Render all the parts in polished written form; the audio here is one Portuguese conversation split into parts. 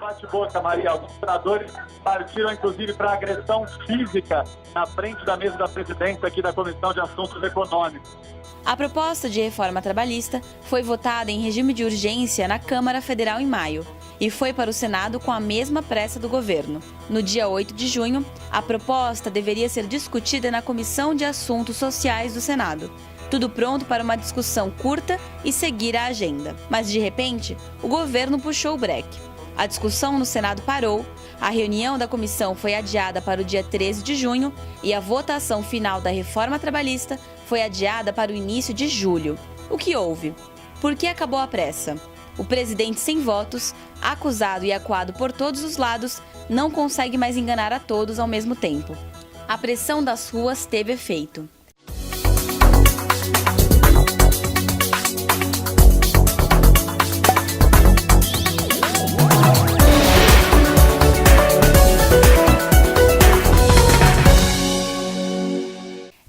bate-boca, Maria. Alguns senadores partiram, inclusive, para agressão física na frente da mesa da presidência aqui da Comissão de Assuntos Econômicos. A proposta de reforma trabalhista foi votada em regime de urgência na Câmara Federal em maio e foi para o Senado com a mesma pressa do governo. No dia 8 de junho, a proposta deveria ser discutida na Comissão de Assuntos Sociais do Senado. Tudo pronto para uma discussão curta e seguir a agenda. Mas, de repente, o governo puxou o breque. A discussão no Senado parou, a reunião da comissão foi adiada para o dia 13 de junho e a votação final da reforma trabalhista foi adiada para o início de julho. O que houve? Por que acabou a pressa? O presidente sem votos, acusado e acuado por todos os lados, não consegue mais enganar a todos ao mesmo tempo. A pressão das ruas teve efeito.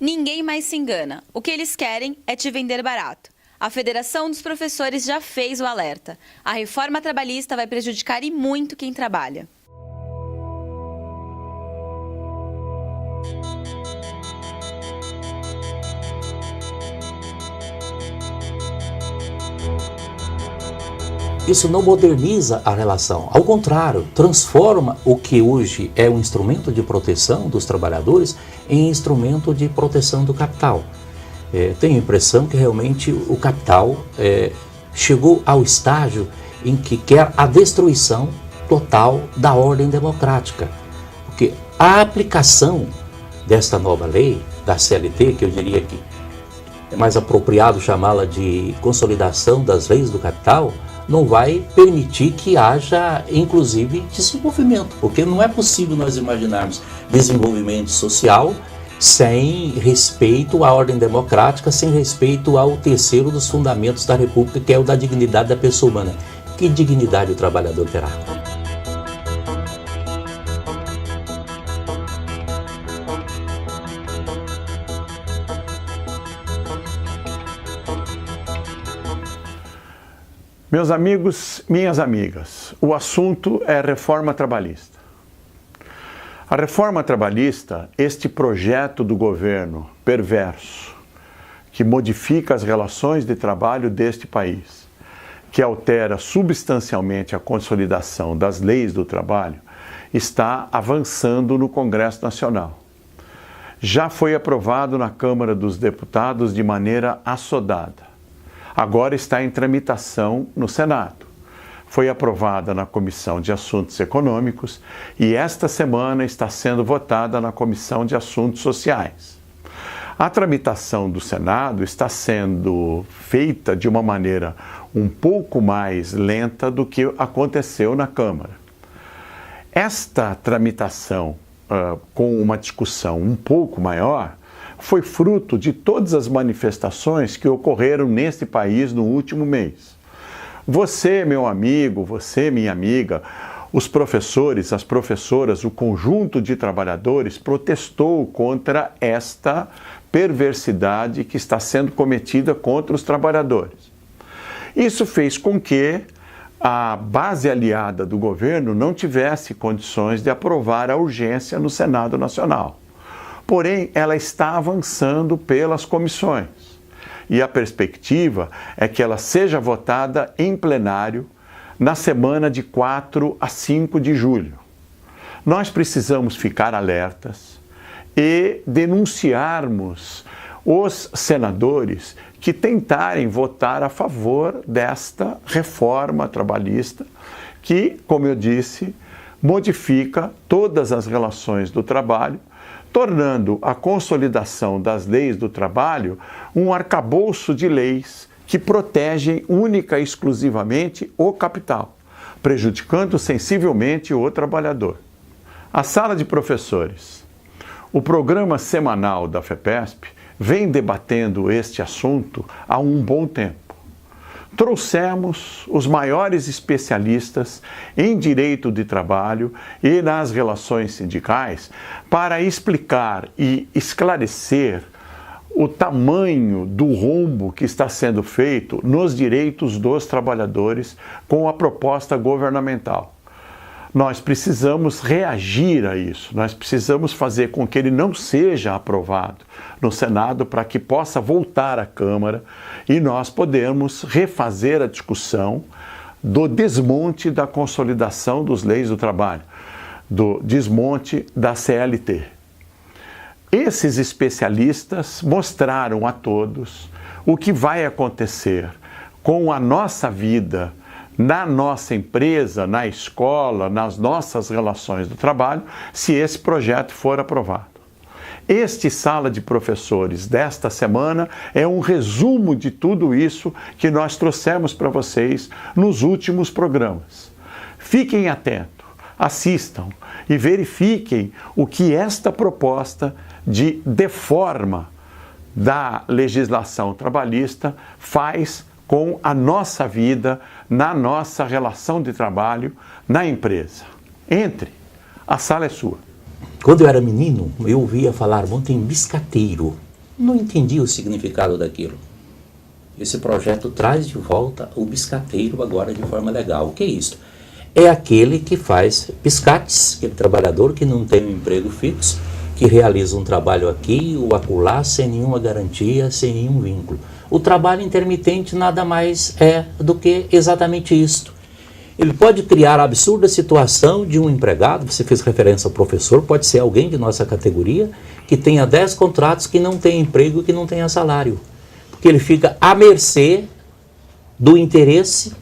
Ninguém mais se engana. O que eles querem é te vender barato. A Federação dos Professores já fez o alerta. A reforma trabalhista vai prejudicar e muito quem trabalha. Isso não moderniza a relação, ao contrário, transforma o que hoje é um instrumento de proteção dos trabalhadores em instrumento de proteção do capital. Tenho a impressão que realmente o capital chegou ao estágio em que quer a destruição total da ordem democrática. Porque a aplicação desta nova lei, da CLT, que eu diria que é mais apropriado chamá-la de consolidação das leis do capital, não vai permitir que haja, inclusive, desenvolvimento, porque não é possível nós imaginarmos desenvolvimento social sem respeito à ordem democrática, sem respeito ao terceiro dos fundamentos da República, que é o da dignidade da pessoa humana. Que dignidade o trabalhador terá? Meus amigos, minhas amigas, o assunto é reforma trabalhista. A reforma trabalhista, este projeto do governo perverso, que modifica as relações de trabalho deste país, que altera substancialmente a consolidação das leis do trabalho, está avançando no Congresso Nacional. Já foi aprovado na Câmara dos Deputados de maneira assodada. Agora está em tramitação no Senado. Foi aprovada na Comissão de Assuntos Econômicos e esta semana está sendo votada na Comissão de Assuntos Sociais. A tramitação do Senado está sendo feita de uma maneira um pouco mais lenta do que aconteceu na Câmara. Esta tramitação, com uma discussão um pouco maior, foi fruto de todas as manifestações que ocorreram neste país no último mês. Você, meu amigo, você, minha amiga, os professores, as professoras, o conjunto de trabalhadores protestou contra esta perversidade que está sendo cometida contra os trabalhadores. Isso fez com que a base aliada do governo não tivesse condições de aprovar a urgência no Senado Nacional. Porém, ela está avançando pelas comissões e a perspectiva é que ela seja votada em plenário na semana de 4 a 5 de julho. Nós precisamos ficar alertas e denunciarmos os senadores que tentarem votar a favor desta reforma trabalhista que, como eu disse, modifica todas as relações do trabalho, tornando a consolidação das leis do trabalho um arcabouço de leis que protegem única e exclusivamente o capital, prejudicando sensivelmente o trabalhador. A sala de professores. O programa semanal da FEPESP vem debatendo este assunto há um bom tempo. Trouxemos os maiores especialistas em direito de trabalho e nas relações sindicais para explicar e esclarecer o tamanho do rombo que está sendo feito nos direitos dos trabalhadores com a proposta governamental. nós precisamos reagir a isso, nós precisamos fazer com que ele não seja aprovado no Senado para que possa voltar à Câmara e nós podemos refazer a discussão do desmonte da consolidação das leis do trabalho, do desmonte da CLT. Esses especialistas mostraram a todos o que vai acontecer com a nossa vida, na nossa empresa, na escola, nas nossas relações do trabalho, se esse projeto for aprovado. Este Sala de Professores desta semana é um resumo de tudo isso que nós trouxemos para vocês nos últimos programas. Fiquem atentos, assistam e verifiquem o que esta proposta de reforma da legislação trabalhista faz com a nossa vida, na nossa relação de trabalho, na empresa. Entre, a sala é sua. Quando eu era menino, eu ouvia falar muito em biscateiro. Não entendia o significado daquilo. Esse projeto traz de volta o biscateiro agora de forma legal. O que é isso? É aquele que faz biscates, aquele trabalhador que não tem um emprego fixo, que realiza um trabalho aqui ou acolá sem nenhuma garantia, sem nenhum vínculo. O trabalho intermitente nada mais é do que exatamente isto. Ele pode criar a absurda situação de um empregado, você fez referência ao professor, pode ser alguém de nossa categoria, que tenha 10 contratos, que não tem emprego, que não tenha salário. Porque ele fica à mercê do interesse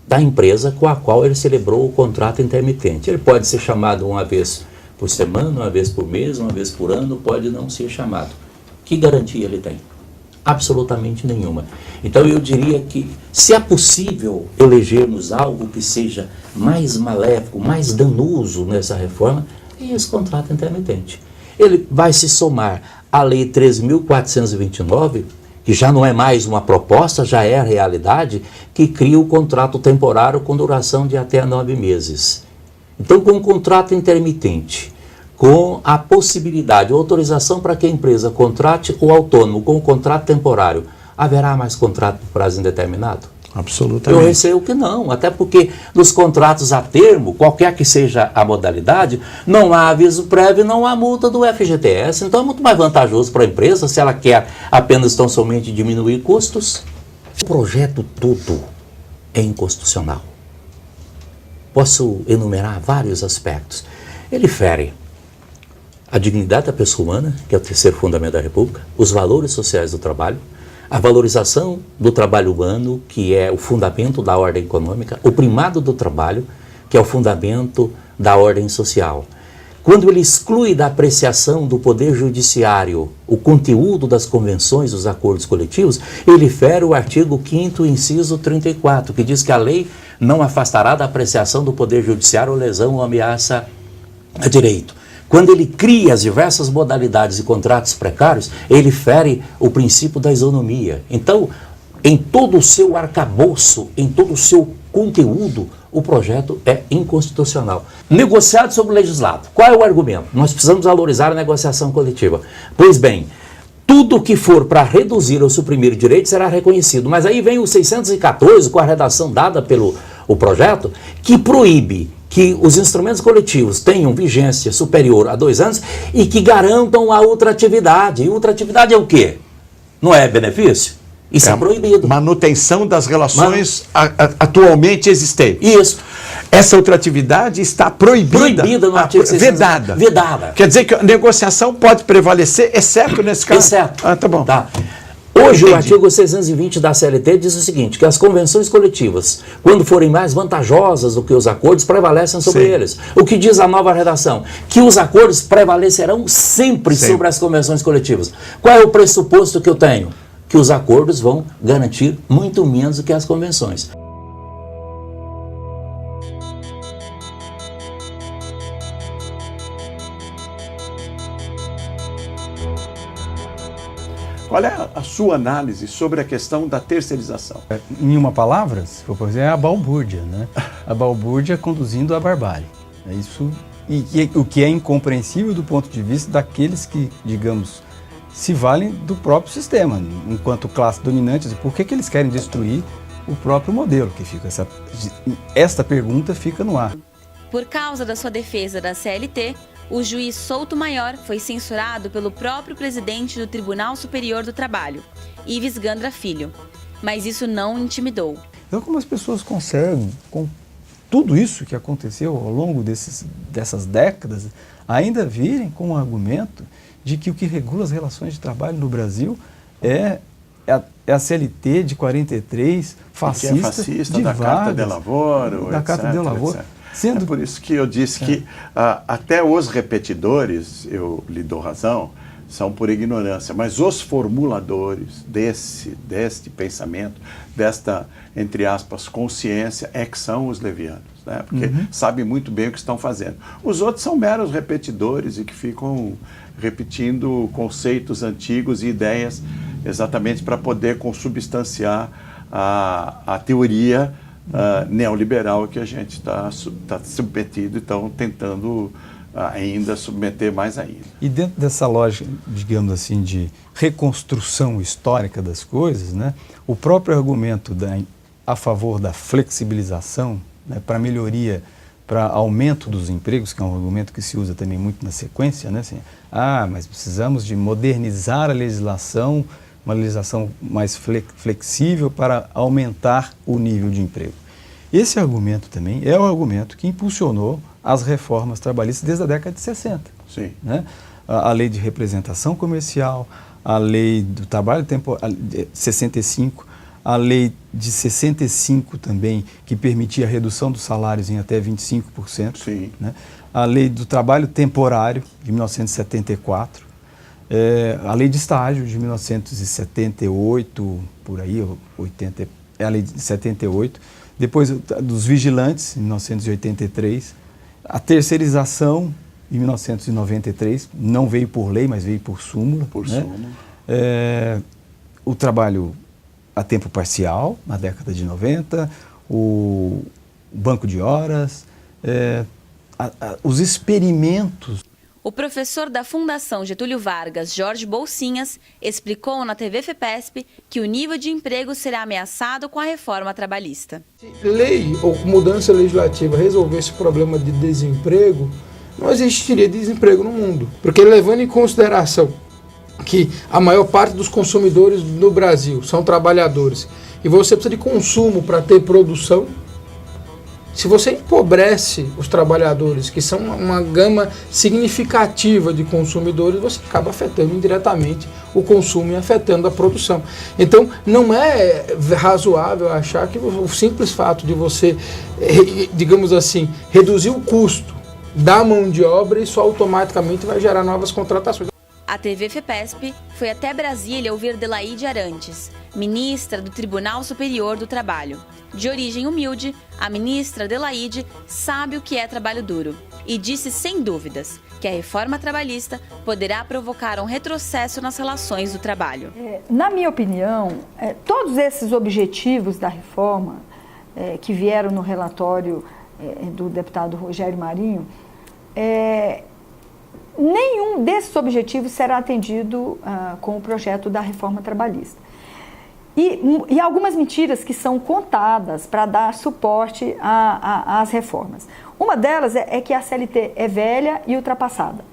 da empresa com a qual ele celebrou o contrato intermitente. Ele pode ser chamado uma vez por semana, uma vez por mês, uma vez por ano, pode não ser chamado. Que garantia ele tem? Absolutamente nenhuma. Então eu diria que se é possível elegermos algo que seja mais maléfico, mais danoso nessa reforma, é esse contrato intermitente. Ele vai se somar à Lei 3.429, que já não é mais uma proposta, já é a realidade, que cria o contrato temporário com duração de até 9 meses. Então, com o contrato intermitente, com a possibilidade, autorização para que a empresa contrate o autônomo com o contrato temporário, haverá mais contrato por prazo indeterminado? Absolutamente. Eu receio que não, até porque nos contratos a termo, qualquer que seja a modalidade, não há aviso prévio, não há multa do FGTS, então é muito mais vantajoso para a empresa se ela quer apenas tão somente diminuir custos. O projeto todo é inconstitucional. Posso enumerar vários aspectos. Ele fere a dignidade da pessoa humana, que é o terceiro fundamento da República, os valores sociais do trabalho, a valorização do trabalho humano, que é o fundamento da ordem econômica, o primado do trabalho, que é o fundamento da ordem social. Quando ele exclui da apreciação do Poder Judiciário o conteúdo das convenções, dos acordos coletivos, ele fere o artigo 5º, inciso 34, que diz que a lei não afastará da apreciação do Poder Judiciário lesão ou ameaça a direito. Quando ele cria as diversas modalidades de contratos precários, ele fere o princípio da isonomia. Então, em todo o seu arcabouço, em todo o seu conteúdo, o projeto é inconstitucional. Negociado sobre o legislado. Qual é o argumento? Nós precisamos valorizar a negociação coletiva. Pois bem, tudo que for para reduzir ou suprimir direitos será reconhecido. Mas aí vem o 614, com a redação dada pelo projeto, que proíbe que os instrumentos coletivos tenham vigência superior a 2 anos e que garantam a ultratividade. E ultratividade é o quê? Não é benefício? Isso é proibido. Manutenção das relações atualmente existentes. Isso. Essa ultratividade está proibida. Proibida no artigo 600. Vedada. Vedada. Quer dizer que a negociação pode prevalecer, exceto nesse caso? Exceto. Ah, tá bom. Tá. Hoje o artigo 620 da CLT diz o seguinte, que as convenções coletivas, quando forem mais vantajosas do que os acordos, prevalecem sobre eles. O que diz a nova redação? Que os acordos prevalecerão sempre sobre as convenções coletivas. Qual é o pressuposto que eu tenho? Que os acordos vão garantir muito menos do que as convenções. Qual é a sua análise sobre a questão da terceirização? Em uma palavra, se for dizer, é a balbúrdia, né? A balbúrdia conduzindo à barbárie. É isso, o que é incompreensível do ponto de vista daqueles que, digamos, se valem do próprio sistema, enquanto classe dominante. Por que eles querem destruir o próprio modelo? Que fica esta pergunta fica no ar. Por causa da sua defesa da CLT, o juiz Souto Maior foi censurado pelo próprio presidente do Tribunal Superior do Trabalho, Ives Gandra Filho. Mas isso não o intimidou. Então, como as pessoas conseguem, com tudo isso que aconteceu ao longo dessas décadas, ainda virem com o argumento de que o que regula as relações de trabalho no Brasil é a CLT de 43, fascista, que é fascista de da Vargas, Carta de Lavoro, da etc, Carta de Lavoro. etc. Sendo... É por isso que eu disse que até os repetidores, eu lhe dou razão, são por ignorância, mas os formuladores deste pensamento, desta, entre aspas, consciência, é que são os levianos, né? Porque sabem muito bem o que estão fazendo. Os outros são meros repetidores e que ficam repetindo conceitos antigos e ideias exatamente para poder consubstanciar a teoria neoliberal que a gente está submetido e estão tentando ainda submeter mais ainda. E dentro dessa lógica, digamos assim, de reconstrução histórica das coisas, né, o próprio argumento a favor da flexibilização, né, para melhoria, para aumento dos empregos, que é um argumento que se usa também muito na sequência, né, assim, mas precisamos de modernizar a legislação, uma legislação mais flexível para aumentar o nível de emprego. Esse argumento também é o argumento que impulsionou as reformas trabalhistas desde a década de 60. Sim. Né? A lei de representação comercial, a lei do trabalho temporário, 65, a lei de 65 também, que permitia a redução dos salários em até 25%. Sim. Né? A lei do trabalho temporário, de 1974. A lei de estágio, de 1978, por aí, 80, é a lei de 78. Depois dos vigilantes, em 1983. A terceirização, em 1993, não veio por lei, mas veio por súmula. O trabalho a tempo parcial, na década de 90, o banco de horas, os experimentos. O professor da Fundação Getúlio Vargas, Jorge Bolsinhas, explicou na TV FEPESP que o nível de emprego será ameaçado com a reforma trabalhista. Se lei ou mudança legislativa resolvesse o problema de desemprego, não existiria desemprego no mundo. Porque levando em consideração que a maior parte dos consumidores no Brasil são trabalhadores e você precisa de consumo para ter produção, se você empobrece os trabalhadores, que são uma gama significativa de consumidores, você acaba afetando indiretamente o consumo e afetando a produção. Então, não é razoável achar que o simples fato de você, digamos assim, reduzir o custo da mão de obra, isso automaticamente vai gerar novas contratações. A TV FEPESP foi até Brasília ouvir Delaide Arantes, ministra do Tribunal Superior do Trabalho. De origem humilde, a ministra Delaide sabe o que é trabalho duro e disse sem dúvidas que a reforma trabalhista poderá provocar um retrocesso nas relações do trabalho. Na minha opinião, todos esses objetivos da reforma que vieram no relatório do deputado Rogério Marinho, nenhum desses objetivos será atendido com o projeto da reforma trabalhista. E algumas mentiras que são contadas para dar suporte às reformas. Uma delas é que a CLT é velha e ultrapassada.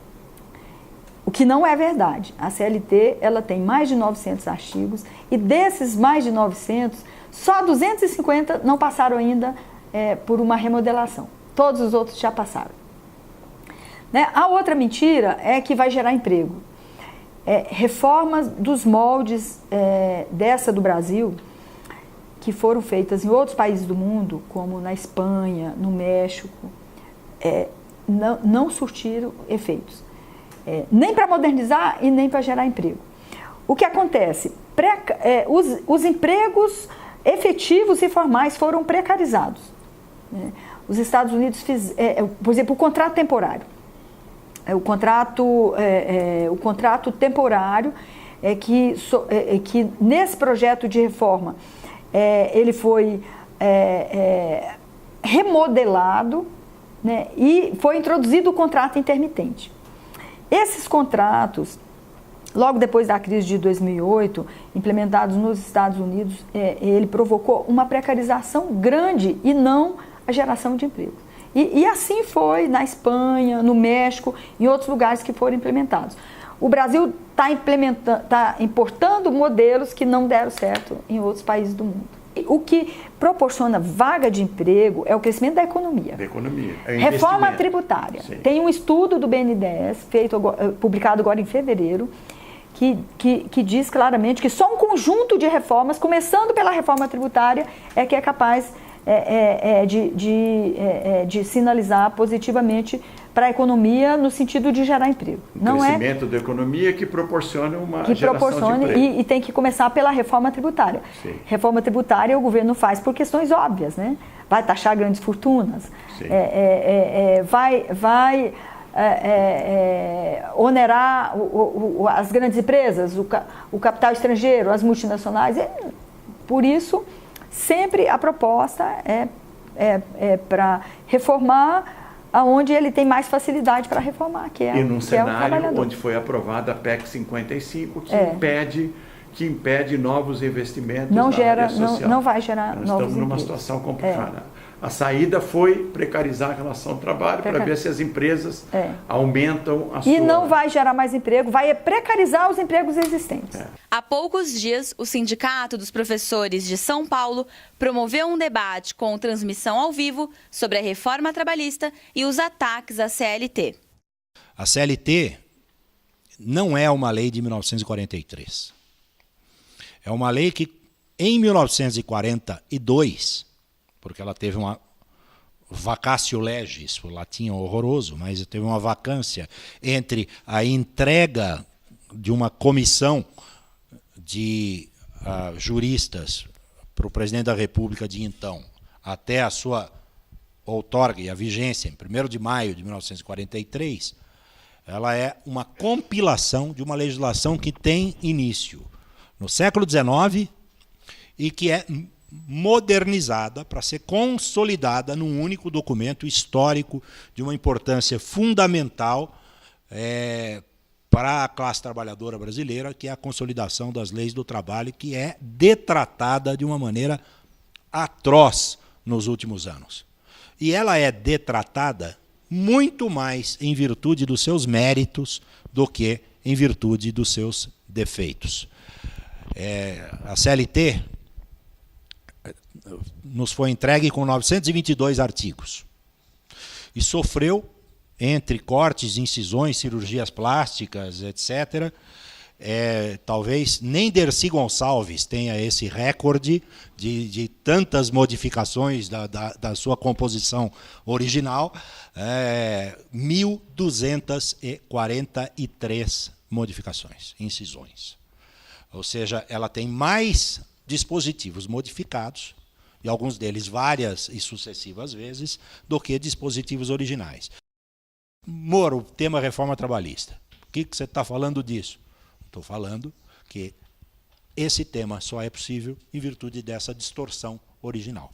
O que não é verdade. A CLT ela tem mais de 900 artigos e desses mais de 900, só 250 não passaram ainda por uma remodelação. Todos os outros já passaram. Né? A outra mentira é que vai gerar emprego. Reformas dos moldes dessa do Brasil, que foram feitas em outros países do mundo, como na Espanha, no México, não surtiram efeitos. Nem para modernizar e nem para gerar emprego. O que acontece? Os empregos efetivos e formais foram precarizados. Né? Os Estados Unidos por exemplo, o contrato temporário. O contrato temporário que nesse projeto de reforma ele foi remodelado, né, e foi introduzido o contrato intermitente. Esses contratos, logo depois da crise de 2008, implementados nos Estados Unidos, ele provocou uma precarização grande e não a geração de emprego. E assim foi na Espanha, no México, em outros lugares que foram implementados. O Brasil está importando modelos que não deram certo em outros países do mundo. O que proporciona vaga de emprego é o crescimento da economia. Reforma tributária. Sim. Tem um estudo do BNDES, publicado agora em fevereiro, que diz claramente que só um conjunto de reformas, começando pela reforma tributária, é que é capaz de sinalizar positivamente para a economia no sentido de gerar emprego. Não crescimento da economia que proporciona uma geração de emprego. E tem que começar pela reforma tributária. Sim. Reforma tributária o governo faz por questões óbvias, né? Vai taxar grandes fortunas, vai onerar as grandes empresas, o capital estrangeiro, as multinacionais. Por isso, sempre a proposta é para reformar aonde ele tem mais facilidade para reformar, que é, e num cenário onde foi aprovada a PEC 55, que impede novos investimentos na área social. Não vai gerar Nós novos estamos numa situação complicada. A saída foi precarizar a relação de trabalho para ver se as empresas aumentam a sua... E não vai gerar mais emprego, vai precarizar os empregos existentes. Há poucos dias, o Sindicato dos Professores de São Paulo promoveu um debate com transmissão ao vivo sobre a reforma trabalhista e os ataques à CLT. A CLT não é uma lei de 1943. É uma lei que, em 1942... porque ela teve uma vacatio legis, o latim horroroso, mas teve uma vacância entre a entrega de uma comissão de juristas para o presidente da República de então, até a sua outorga e a vigência, em 1º de maio de 1943, ela é uma compilação de uma legislação que tem início no século XIX e que é modernizada para ser consolidada num único documento histórico de uma importância fundamental para a classe trabalhadora brasileira, que é a consolidação das leis do trabalho, que é detratada de uma maneira atroz nos últimos anos. E ela é detratada muito mais em virtude dos seus méritos do que em virtude dos seus defeitos. A CLT nos foi entregue com 922 artigos e sofreu, entre cortes, incisões, cirurgias plásticas, etc., talvez nem Dercy Gonçalves tenha esse recorde de tantas modificações da sua composição original, 1.243 modificações, incisões. Ou seja, ela tem mais dispositivos modificados, e alguns deles várias e sucessivas vezes, do que dispositivos originais. Moro, tema reforma trabalhista. Por que você está falando disso? Estou falando que esse tema só é possível em virtude dessa distorção original.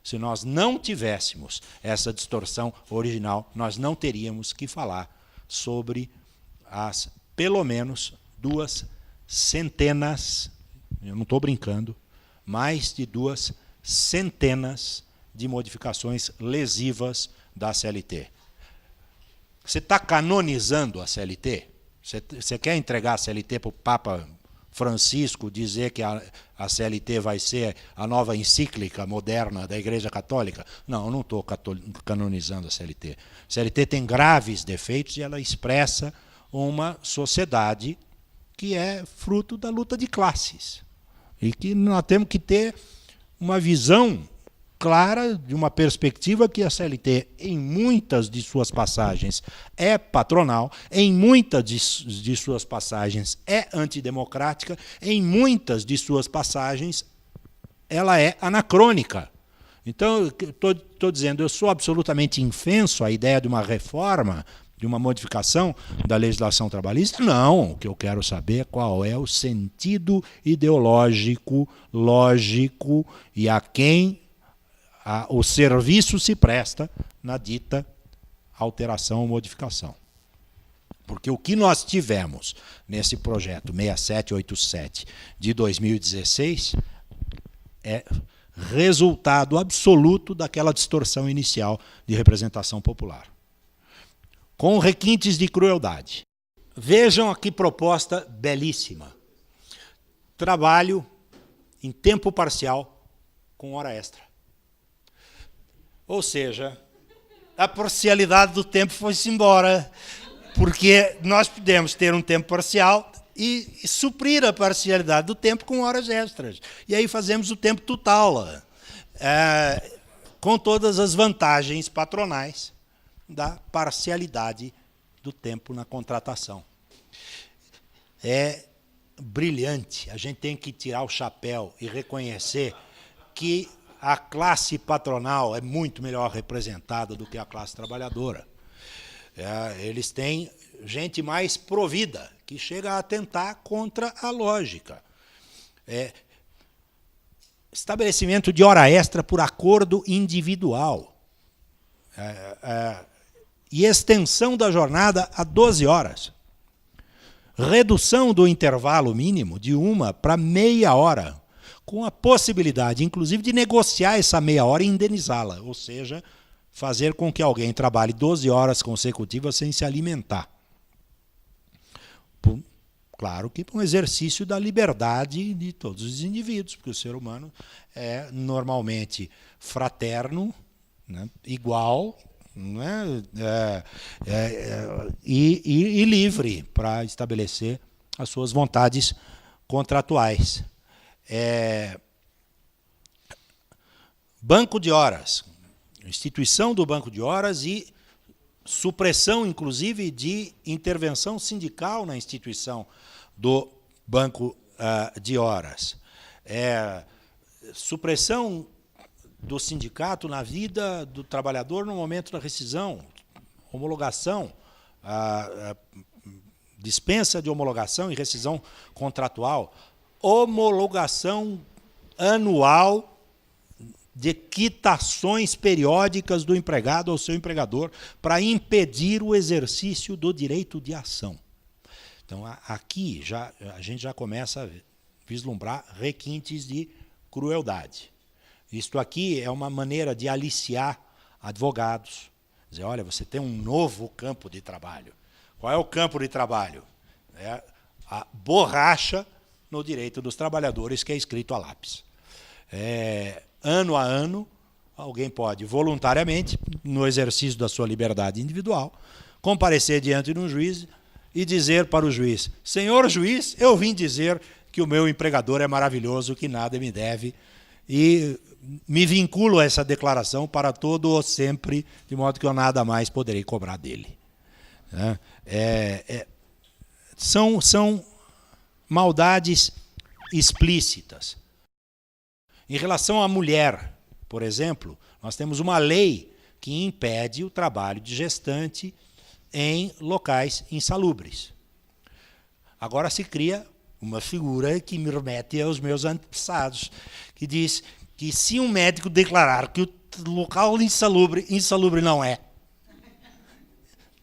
Se nós não tivéssemos essa distorção original, nós não teríamos que falar sobre as, pelo menos, 2 centenas, eu não estou brincando, mais de 2 centenas de modificações lesivas da CLT. Você está canonizando a CLT? Você quer entregar a CLT para o Papa Francisco, dizer que a CLT vai ser a nova encíclica moderna da Igreja Católica? Não, eu não estou canonizando a CLT. A CLT tem graves defeitos e ela expressa uma sociedade que é fruto da luta de classes. E que nós temos que ter uma visão clara de uma perspectiva que a CLT, em muitas de suas passagens, é patronal, em muitas de suas passagens é antidemocrática, em muitas de suas passagens ela é anacrônica. Então, estou dizendo, eu sou absolutamente infenso à ideia de uma reforma, de uma modificação da legislação trabalhista? Não, o que eu quero saber é qual é o sentido ideológico, lógico e a quem o serviço se presta na dita alteração ou modificação. Porque o que nós tivemos nesse projeto 6787 de 2016 é resultado absoluto daquela distorção inicial de representação popular, com requintes de crueldade. Vejam aqui proposta belíssima. Trabalho em tempo parcial com hora extra. Ou seja, a parcialidade do tempo foi-se embora, porque nós podemos ter um tempo parcial e suprir a parcialidade do tempo com horas extras. E aí fazemos o tempo total, com todas as vantagens patronais da parcialidade do tempo na contratação. É brilhante. A gente tem que tirar o chapéu e reconhecer que a classe patronal é muito melhor representada do que a classe trabalhadora. Eles têm gente mais provida, que chega a atentar contra a lógica. Estabelecimento de hora extra por acordo individual. E extensão da jornada a 12 horas. Redução do intervalo mínimo de 1 para meia hora, com a possibilidade, inclusive, de negociar essa meia hora e indenizá-la, ou seja, fazer com que alguém trabalhe 12 horas consecutivas sem se alimentar. Claro que para um exercício da liberdade de todos os indivíduos, porque o ser humano é normalmente fraterno, né, igual, né, e livre para estabelecer as suas vontades contratuais. Banco de horas, instituição do banco de horas e supressão, inclusive, de intervenção sindical na instituição do banco de horas. Supressão do sindicato na vida do trabalhador no momento da rescisão, homologação, dispensa de homologação e rescisão contratual, homologação anual de quitações periódicas do empregado ao seu empregador para impedir o exercício do direito de ação. Então, aqui a gente já começa a vislumbrar requintes de crueldade. Isto aqui é uma maneira de aliciar advogados. Dizer, olha, você tem um novo campo de trabalho. Qual é o campo de trabalho? É a borracha no direito dos trabalhadores, que é escrito a lápis. Ano a ano, alguém pode voluntariamente, no exercício da sua liberdade individual, comparecer diante de um juiz e dizer para o juiz, senhor juiz, eu vim dizer que o meu empregador é maravilhoso, que nada me deve, e me vinculo a essa declaração para todo ou sempre, de modo que eu nada mais poderei cobrar dele. São maldades explícitas. Em relação à mulher, por exemplo, nós temos uma lei que impede o trabalho de gestante em locais insalubres. Agora se cria uma figura que me remete aos meus antepassados, que diz que se um médico declarar que o local insalubre não é,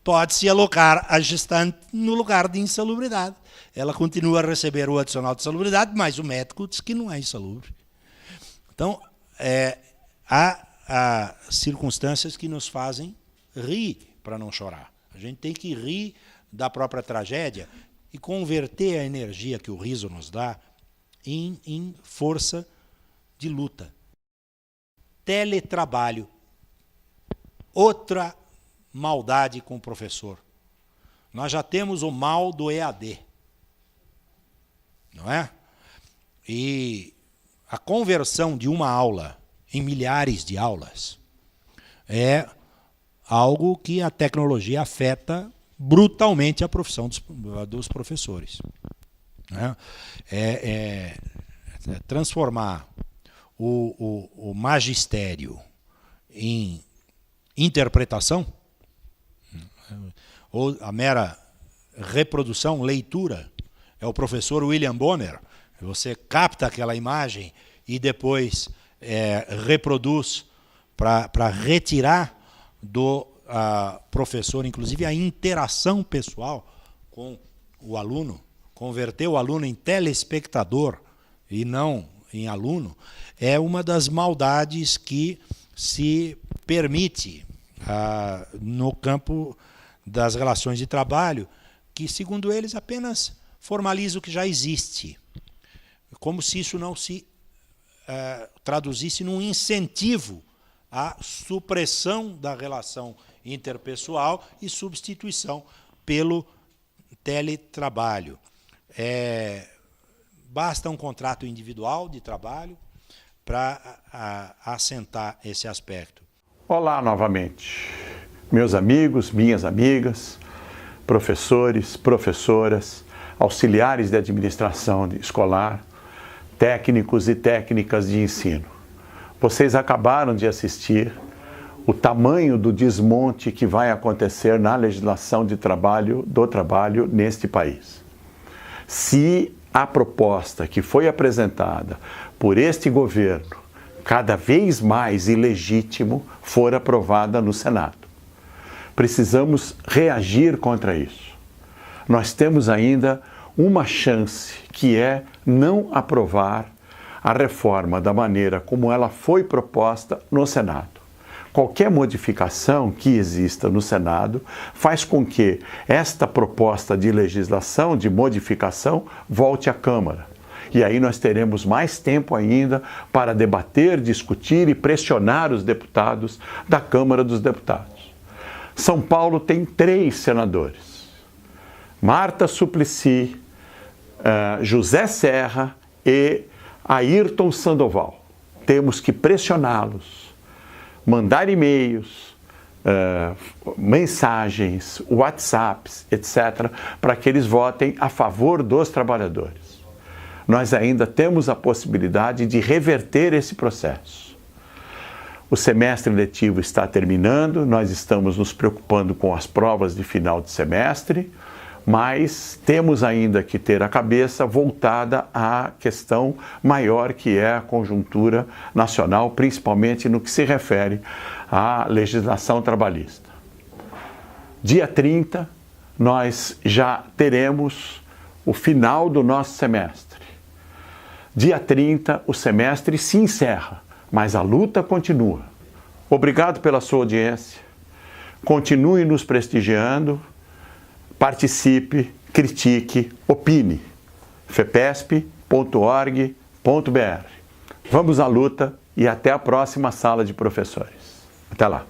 pode-se alocar a gestante no lugar de insalubridade. Ela continua a receber o adicional de salubridade, mas o médico diz que não é insalubre. Então, há circunstâncias que nos fazem rir para não chorar. A gente tem que rir da própria tragédia e converter a energia que o riso nos dá em força de luta. Teletrabalho. Outra maldade com o professor. Nós já temos o mal do EAD. Não é? E a conversão de uma aula em milhares de aulas é algo que a tecnologia afeta brutalmente a profissão dos professores. Transformar o magistério em interpretação, ou a mera reprodução, leitura, é o professor William Bonner. Você capta aquela imagem e depois reproduz para retirar do professor, inclusive, a interação pessoal com o aluno, converter o aluno em telespectador e não em aluno é uma das maldades que se permite no campo das relações de trabalho, que, segundo eles, apenas formaliza o que já existe, como se isso não se traduzisse num incentivo à supressão da relação interpessoal e substituição pelo teletrabalho. Basta um contrato individual de trabalho para assentar esse aspecto. Olá novamente, meus amigos, minhas amigas, professores, professoras, auxiliares de administração escolar, técnicos e técnicas de ensino. Vocês acabaram de assistir o tamanho do desmonte que vai acontecer na legislação do trabalho neste país. Se a proposta que foi apresentada por este governo, cada vez mais ilegítimo, for aprovada no Senado, precisamos reagir contra isso. Nós temos ainda uma chance, que é não aprovar a reforma da maneira como ela foi proposta no Senado. Qualquer modificação que exista no Senado faz com que esta proposta de legislação, de modificação, volte à Câmara. E aí nós teremos mais tempo ainda para debater, discutir e pressionar os deputados da Câmara dos Deputados. São Paulo tem 3 senadores: Marta Suplicy, José Serra e Ayrton Sandoval. Temos que pressioná-los, mandar e-mails, mensagens, WhatsApps, etc., para que eles votem a favor dos trabalhadores. Nós ainda temos a possibilidade de reverter esse processo. O semestre letivo está terminando, nós estamos nos preocupando com as provas de final de semestre, mas temos ainda que ter a cabeça voltada à questão maior, que é a conjuntura nacional, principalmente no que se refere à legislação trabalhista. Dia 30, nós já teremos o final do nosso semestre. Dia 30, o semestre se encerra, mas a luta continua. Obrigado pela sua audiência. Continue nos prestigiando. Participe, critique, opine. fepesp.org.br. Vamos à luta e até a próxima sala de professores. Até lá.